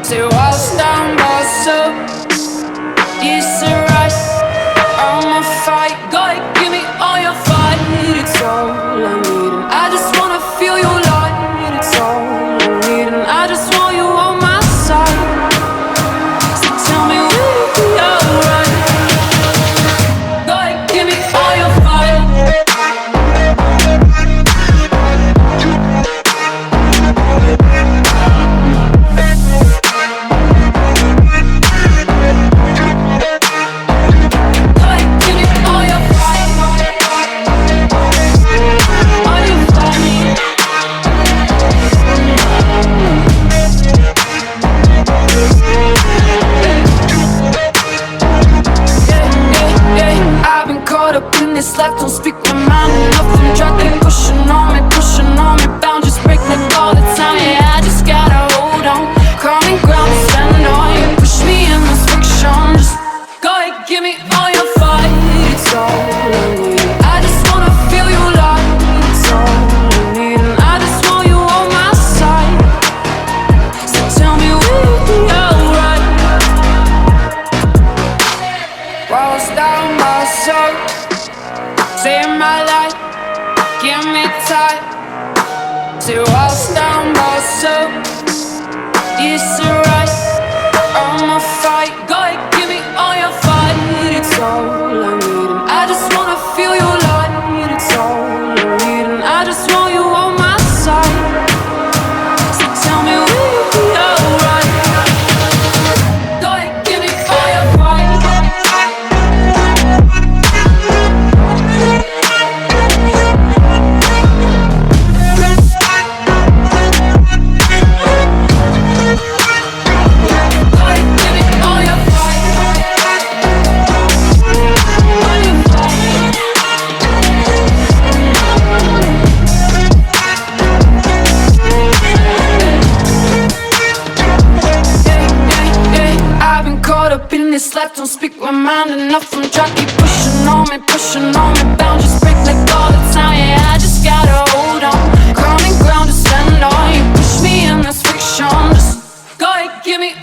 Say walls down, boss up. It's alright, I'ma fight. Go ahead, give me all your fight. It's all I need, and I just wanna feel your light. It's all I need, and I just want you on my side. So tell me, will you be alright? Go ahead, give me all your fight. This life don't speak my mind enough. I'm trying pushing on me, bound just break like all the time. Yeah, I just gotta hold on, common ground to stand on. You push me in this fiction, just go ahead, give me all your fight. It's all I need, I just wanna feel you light. It's all I need, and I just want you on my side. So tell me, will you be alright? Walls down my soul, save my life, give me time. Say walls down, boss up. It's alright, I'ma fight. Go ahead, give me all your fight. It's all I need, and I just wanna feel your light. It's all I need, and I just want you on my side. So tell me, will you be alright? Go ahead, give me all your fight. This life don't speak my mind enough. I'm trying to keep pushing on me, bound just break like all the time. Yeah, I just gotta hold on, common ground to stand on. You push me in this fiction, just go ahead, give me